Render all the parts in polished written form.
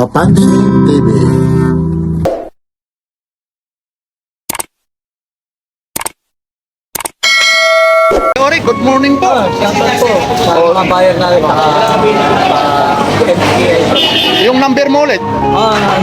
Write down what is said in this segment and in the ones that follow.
Papansin TV. Sorry, good morning po. Shoutout po sa mga buyer natin MCA. Yung number mo ulit.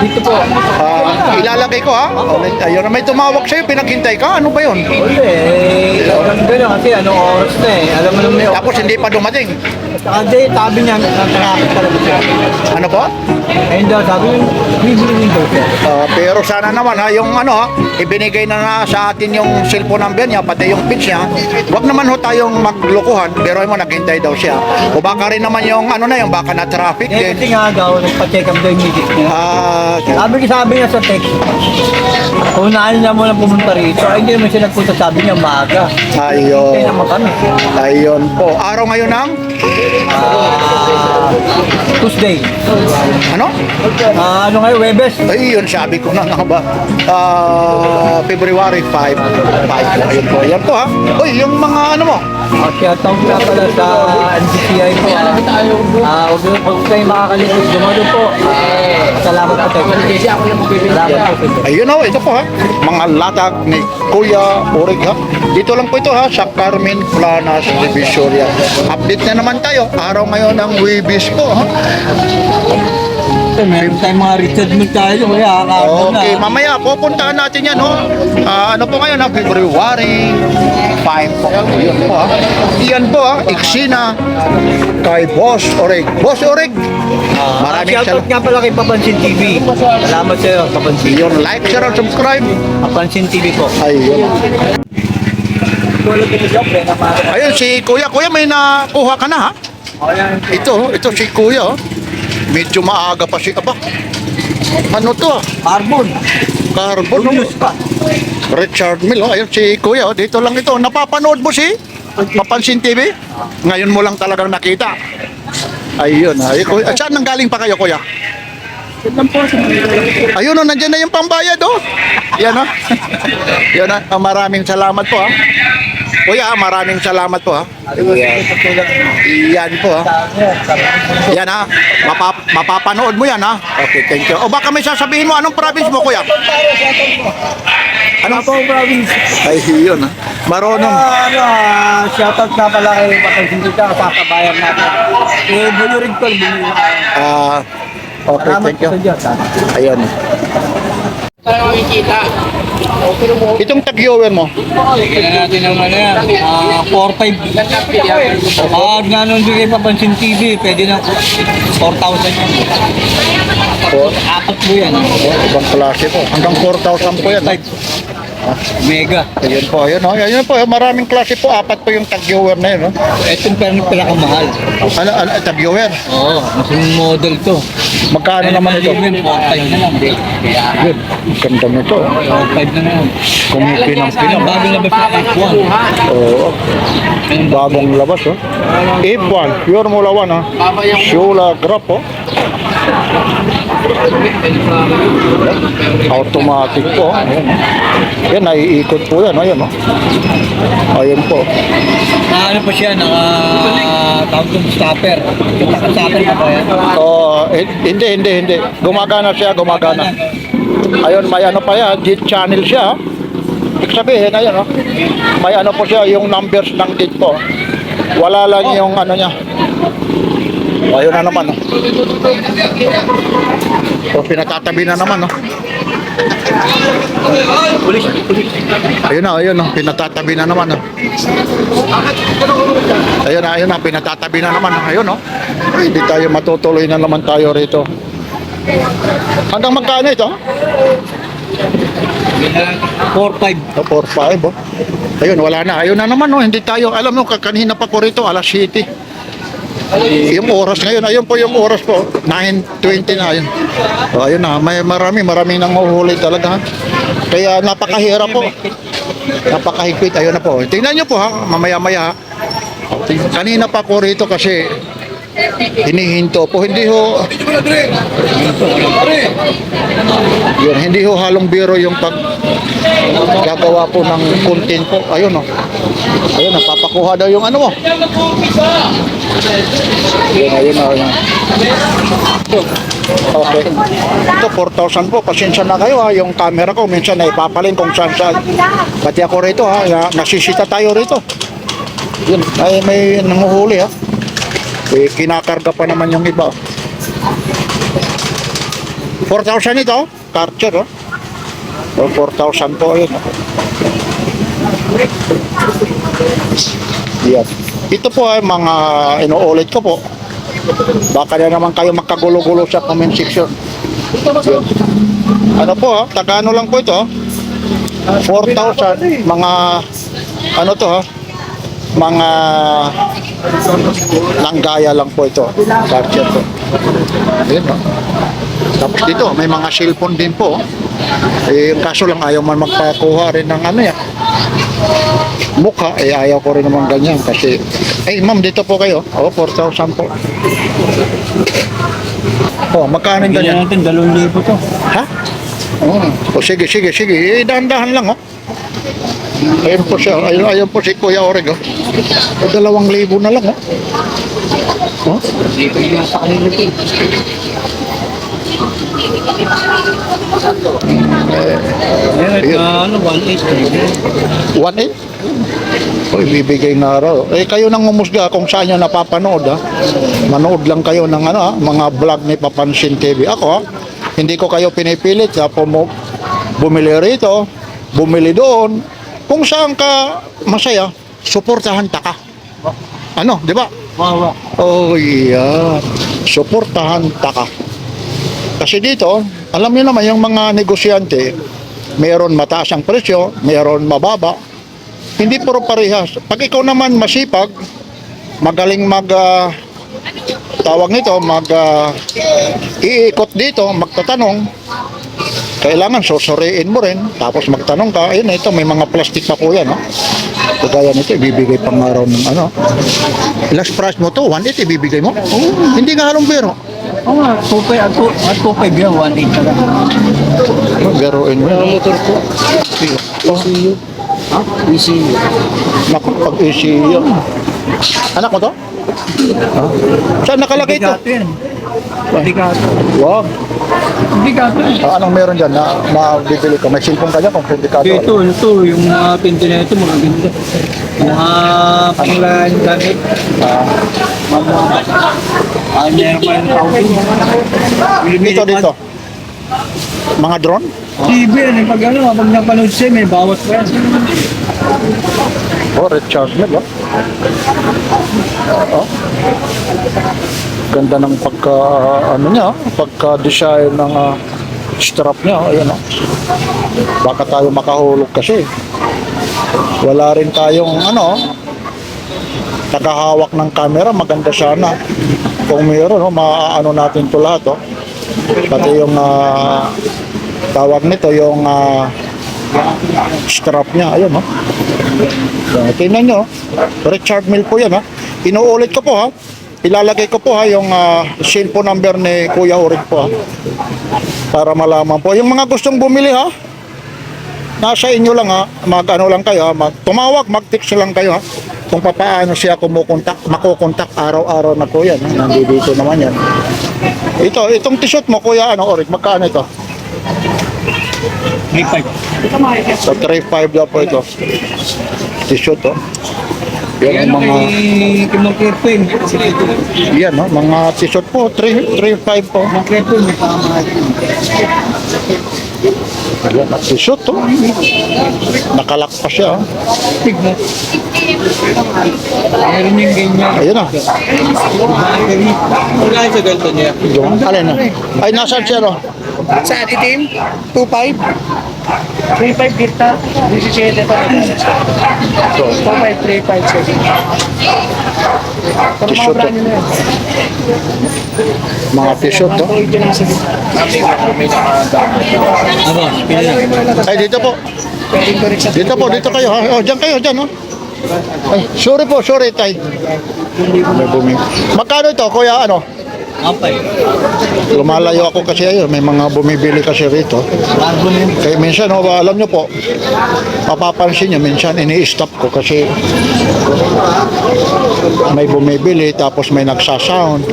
Dito po. Ilalagay ko ha. Ulit, ayun, may tumawag sa'yo, pinaghintay ka. Ano ba yun? Alam ko lang kasi anong oras na eh. Alam mo naman yung... Tapos hindi pa dumating. Hindi, sabi niya, nag-traffic talaga siya. Ano po? Ayun daw, sabi niya, bibili daw siya. Pero sana naman ha, yung ano ha, ibinigay na sa atin yung cellphone number niya, pati yung pitch niya. Huwag naman ho tayong maglokohan, pero mo naghintay daw siya. O baka rin naman yung ano na yung baka na traffic Eh, din. kasi nga daw, nagpa-check up daw yung misis niya. Sabi niya sa text, unahan niya muna pumunta rito. Ay, hindi naman siya nagpunta, sabi niya, maaga. Ayun. Kaya naman kami. Ayun po. Araw ngayon ng? Tuesday. Ano? Ano ngayon, Webes? Ayun, sabi ko na nga ba. February 5. 5. Ayun po. Yan po ha. Uy, yung mga ano mo. Shoutout nga pala sa NCCI po. Huwag kayo makakaligtas. Dumalo po. Salamat po tayo. Salamat po. Ayun o, ito po ha. Mga latag ni Kuya Orig ha. Dito lang po ito ha, sa Carmen Planas, Divisoria. Update na naman tayo. Araw ngayon ng Webis po ha. Meron tayong mga Richard Mill tayo. Kaya Okay, mamaya pupuntahan natin yan ho. Ano po ngayon ha, February 5 po. Yun po ha. Iyan po ha, Iksina kay Boss Orig. Boss Orig, maraming shoutout salamat. nga pala kay Papansin TV. Salamat sa iyo, Papansin. Yun, like, share, and subscribe. Papansin TV po. Ayun. Ayun, si Kuya. Kuya, may nakuha ka na ha? Ito si Kuya. Oh. Medyo maaga pa si Aba. Ano to? Carbon. Carbon. Luminous pa. Richard Mill. Oh. Ayun si Kuya. Oh. Dito lang ito. Napapanood mo si Papansin TV? Ngayon mo lang talagang nakita. Ayun. Ayun. Kuya. Saan nanggaling pa kayo, Kuya? Ayun, oh, nandiyan na yung pambayad, oh. Yan, oh. Yan, oh. Maraming salamat po, ha. Kuya, maraming salamat po, ha. Yan po, ha. Yan, ha. Mapapanood mo yan, ha. Okay, thank you. O baka may sasabihin mo, anong province mo, Kuya? Ano po, province? Ay, yun, ha. Marunong. Shoutout nga pala kay Papansin TV sa kabayan natin. Bulurig ko, Okay, thank you. sa Diyos, ha. Ayun. Itong tag-viewer mo. Bigyan natin ng ano yan, 4-5. Pag nanon bigay Papansin TV, pwede na 4,000 yan. Apat po yan. Ibang klase po. Hanggang 4,000 po yan. 5. Mega. Ayun po, ayun, oh. Ayun po, maraming klase po. Apat po yung tag-viewer na yun. Oh. Itong pinakamahal. Ano, tag-viewer? Oo, mas model to. Magkano naman ito? 4-5 na lang. Yun, ganda nito. 4-5 na lang. Kumipinang-pinang. Bago labas na F1. Oo. Bagong labas, oh. F1, Formula 1, oh. Shula Graph, oh. Automatic po. Ayan. Yan, naiikot po yan. Ayan, oh. Ayun po. Ano pa siya, tawag yung stopper. Yung stopper pa ba yan? Oh, hindi. Gumagana siya, gumagana. Ayun, may ano pa yan, gate channel siya. Ibig sabihin, ayun, oh. May ano po siya, yung numbers ng gate po. Wala lang yung ano niya. Ayun na naman, oh. So, pinatatabi na naman, oh. Ayun na, pinatatabi na naman, oh. Ayun na, pinatatabi na naman, oh. Ayun, oh. Ay, hindi tayo matutuloy na naman tayo rito. Hanggang magkano ito? 4-5. 4-5, oh. Ayun, wala na. Ayun na naman, oh. Hindi tayo, alam mo, kanina pa po rito, alas 7. Yung oras ngayon, ayun po yung oras po, 9:20 na yun. So, ayun na, may maraming nanguhuli talaga. Kaya napakahirap po. Napakahigpit, ayun na po. Tingnan nyo po ha, mamaya-maya. Kanina pa po rito kasi hinihinto po. Hindi ho, yun, hindi ho halong biro yung pag gagawa po ng content po. Ayun o. Ayun, napapakuha daw yung ano mo. Ayun. Okay. Ito, 4,000 po. Pasensya na kayo ha. Yung camera ko, minsan na ipapalin kung saan saan. Pati ako rito ha. Nasisita tayo rito. Yun, ay may nanguhuli ha. Kinakarga pa naman yung iba. 4,000 ito, Karcher oh. O 4,000 po yun. Yan. Ito po ay mga inuulit ko po. Baka na naman kayo magkagulo-gulo sa comment section. Yan. Ano po ha, Tagano lang po ito. 4,000 mga ano to ha, mga langgaya lang po ito. Karcher po. Ayan o. Tapos dito, may mga cellphone din po. Yung kaso lang ayaw man magpakuha rin ng ano yan. Mukha, ayaw ko rin naman ganyan kasi, ma'am, dito po kayo. 4,000 po. Magkano yung ganyan? natin, 2,000 to. Ha? Sige. Dahan-dahan lang, Ayun po siya. Ayun po si Kuya Oreg, 2,000 na lang, Dito yung sa kanila ito. Ano, 1,800. 1,800? Bibigay na raw. Kayo nang umusga kung saan nyo napapanood, Manood lang kayo ng mga vlog ni Papansin TV. Ako, hindi ko kayo pinipilit na bumili rito, bumili doon. Kung saan ka masaya, suportahan ka. Ano, di ba? Yeah. Suportahan ka. Kasi dito, alam niyo naman yung mga negosyante, mayroon mataas ang presyo, mayroon mababa. Hindi puro parehas. Pag ikaw naman masipag, magaling iikot dito, magtatanong, kailangan susuriin mo rin, tapos magtanong ka. Ayun, ito, may mga plastic pa po yan, Kagaya nito, ibibigay pang araw ng last price mo to, 1,800 ibibigay mo? Hindi nga halong biro. Oo nga, 2,500 yan, 1,800 ka lang. Biruin mo yan. Motor ko. ECU. Ha? ECU. Naku, pag ECU. Anak mo to? Saan nakalagay ito? Bigato yan. Bigato. Wow. Bigato yan. Anong meron dyan na mabibili ko? May cellphone ka dyan kung publikado. Ito, yung mga pinto na ito, mga ganda. Mga panglahan gamit. Meron pa yung tao. Dito. Mga drone? TV yan, pag napanood siya, may bawas pa yan. Rechargeable, Ganda ng pagka-design ng strap niya. Ayan, Baka tayo makahulog kasi. Wala rin tayong tagahawak ng camera. Maganda sana. Kung mayroon, maaano natin ito lahat, Pati yung tawag nito, yung strap niya. Ayun, tingnan nyo, Richard Mill po yan, Inuulit ko po, ilalagay ko po, yung cellphone number ni Kuya Oreg po, para malaman po. Yung mga gustong bumili, nasa inyo lang, mag-ano lang kayo, tumawag, mag-text lang kayo, kung paano siya makukontak araw-araw na po yan. Nandito naman yan. Itong t-shirt mo, Kuya Oreg, magkano ito? 3,500. So 3,500 daw po ito. T-shirt, Yan ang mga Kimang Kirpin. yan, mga t-shirt po, 3,500 po. Kimang Kirpin, may pamahal. Yan, at t-shirt, nakalak pa siya, Tignan. Meron yung ganyan. Ayun na. Wala sa ganito niya. Yung, alin na? Ay, nasaan siya, Sa itim, 2,500. 3,500 kita. 17 pa. 2,500, 3,500. T-shirt, mga t-shirt, Ay, dito po. Dito kayo, Diyan kayo, Ay, sorry, tay. May buming. Magkano ito, Kuya, Lumalayo ako kasi ayun, may mga bumibili kasi rito. Kaya minsan, alam nyo po, mapapansin nyo, minsan ini-stop ko kasi may bumibili, tapos may nagsasound.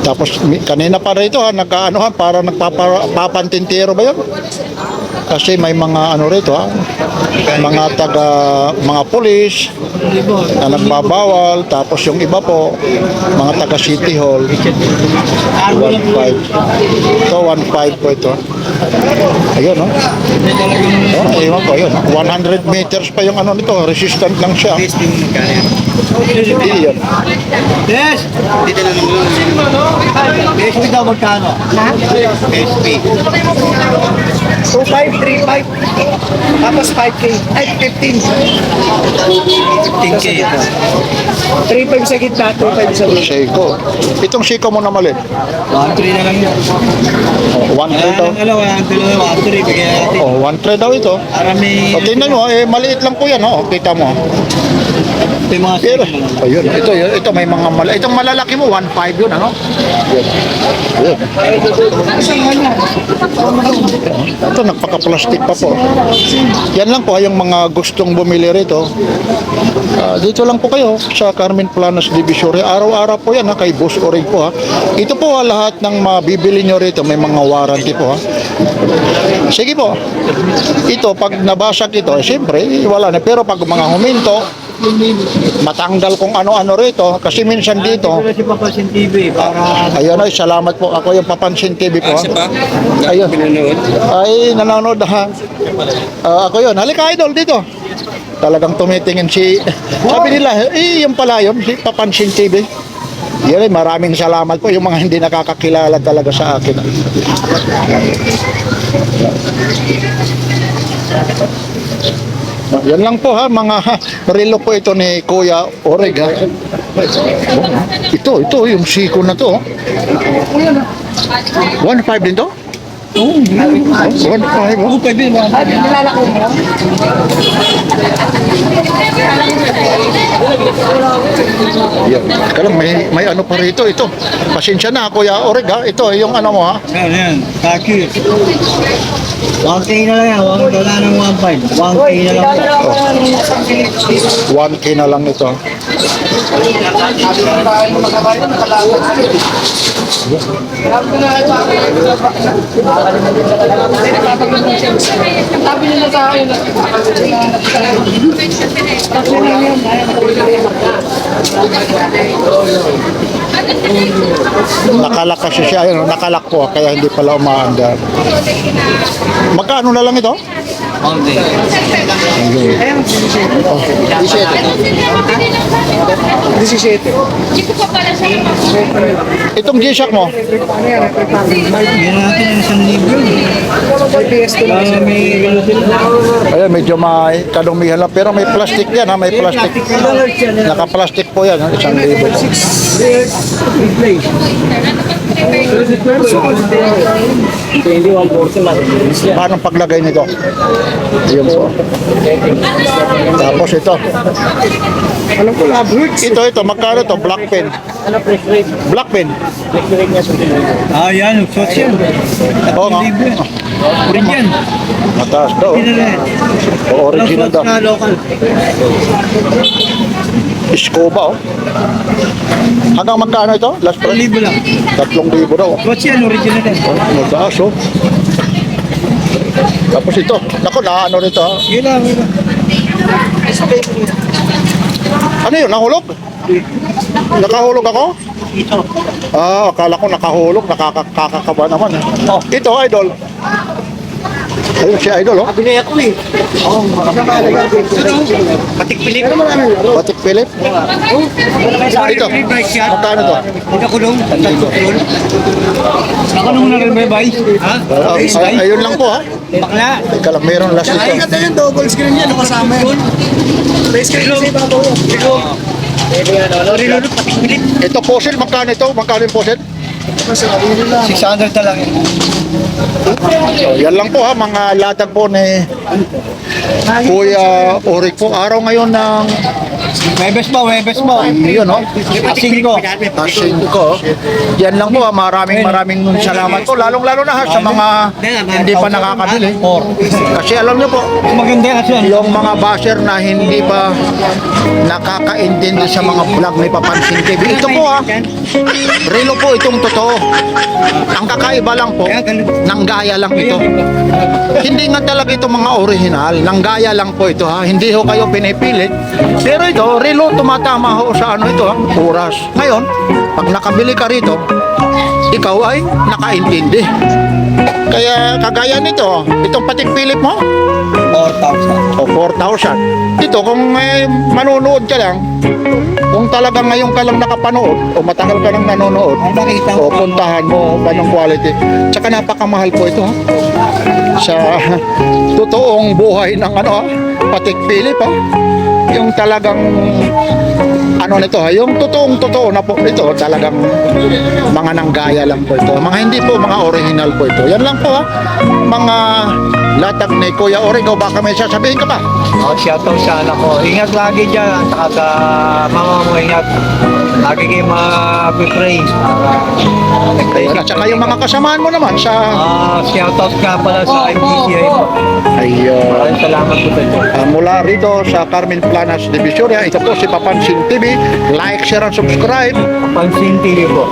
Tapos kanina pa rito, nagkaanuhan, para nagpapantintero ba yun? Kasi may mga ano rito, mga pulis na nagbabawal, tapos yung iba po, mga taga City Hall. 1.5. Ito, 1.5 po ito. Ayun, no? Ayun po, ayun. 100 meters pa yung ano nito, resistant lang siya. Iyon. Yes! Dito na naman. PSP daw magkano? Ha? PSP. 2535. Tapos 5K. Ay, 15. 15K. 35 sa gitna, 25 sa gitna. Seiko. Itong Seiko mo na mali. 1-3 na lang yun. 1.3 daw. Alam, 1-3. Bigyan natin. Oh, 1.3 daw ito. Para may... O, tingnan nyo, maliit lang po yan, kita mo. Ito yung mga Pero, ayun, ito may mga itong malalaki mo, 1.5 yun, ano? Yun. Ito, nagpaka-plastic pa po. Yan lang po, yung mga gustong bumili rito. Dito lang po kayo sa Carmen Planas Divisoria. Araw-araw po yan, kay Boss Orig po, ha. Ito po, lahat ng mabibili nyo rito, may mga warranty po, ha. Sige po. Ito, pag nabasag ito, siyempre, wala na. Pero pag mga huminto, matanggal kung ano-ano rito kasi minsan dito si Papansin TV para ayun ay salamat po ako yung Papansin TV po ayun ay nanonood ha. Ako yun halika idol dito talagang tumitingin sabi nila yung pala yun si Papansin TV yun ay maraming salamat po yung mga hindi nakakakilala talaga sa akin. Yan lang po ha, mga relo po ito ni Kuya Orig ha. Ito, yung Seiko na to. 1.5 din to? 1.5 oh. Yan. Teka lang, may ano pa rito ito. Pasensya na Kuya Orig ha. Ito yung ano mo ha. yan, kaki. 1K na lang yan, wala nang 1.5. 1K na lang po. 1K na lang ito. Nakalak kasi siya, ayun, nakalak po kaya hindi pala umaandar. Magkano na lang ito? 1K. Itong G-Shock mo? Bigyan natin yung 1,000. May Ayan, medyo may kadumihan lang. Pero may plastic yan ha, may plastic. Naka-plastic po yan ha, 1,000. Paano paglagay nito? Yun po. Tapos ito. Alam ko lang, Brooks. Ito, magkano to? Black pen. Ano press rate? Black pen. Yan, suot yan. Oo nga. Original. Mataas daw. Original daw. Na local. Scuba oh. Hanggang magkano ito? Last price? 1,000 lang. 3,000 daw. Suot yan, original yan. Mataas oh. Tapos ito. Naku, ano rito ha? Gila. Ano yun? Nahulog? Nakahulog ako? Ito. Akala ko nakahulog. Nakakakaba naman. Ito, idol. Ayun si idol, oh. Binaya ko eh. Patik Pilip. Batik Philip. Ito. Magkano to? Nakakulong. Nakakulong na rin ba? Ha? Ayun lang po, ha? Bakla. Teka lang, mayroon last ito. Ay, yung double screen yan, kasama yun. May screen kasi bago yun. Reload, Patik Pilip. Ito, fossil. Magkano ito? Magkano yung fossil? 600 na lang. So, yan lang po ha, mga latag po ni Kuya Orik po, araw ngayon ng Webes po. yun, no? Asing ko. Passing ko. Yan lang po, maraming salamat po. Lalong-lalo na ha, sa mga hindi pa nakakabili. Kasi alam niyo po, Maganda kasi yan. yung mga basher na hindi pa nakakaintindi sa mga vlog ni Papansin TV. Ito po ha, relo po itong totoo. Ang kakaiba lang po, nanggaya lang ito. Hindi nga talaga ito mga original, nanggaya lang po ito ha. Hindi ho kayo pinipilit. Pero ito, relo tumatama ho sa ano ito ha, oras. Ngayon, pag nakabili ka rito, ikaw ay nakaintindi. Kaya kagaya nito, itong patik Philip mo, 4,000. o 4,000. Ito, kung manonood ka lang, kung talagang ngayon ka lang nakapanood, o matagal ka lang nanonood, Nakita o puntahan mo, ganong quality. Tsaka napakamahal po ito, ha? Sa totoong buhay ng ano, ha? Patik Philip, ha? Yung talagang ano nito ha, yung totoo na po ito, talagang mga nanggaya lang po ito. Mga hindi po mga original po ito. Yan lang po ha. Mga latag ni Kuya Orig, o baka may sasabihin ka pa? Shoutout sa anak ko. Ingat lagi dyan. At saka sa mama mo, ingat. Lagi kayo mag-pray. Ayun, at saka yung mga kasamaan mo naman sa... Shoutout nga pala sa MCCI po. Ayun. Maraming salamat po sa inyo. Mula rito sa Carmen Planas Divisoria, ito po si Papansin TV. Like, share, and subscribe. Pansin TV po.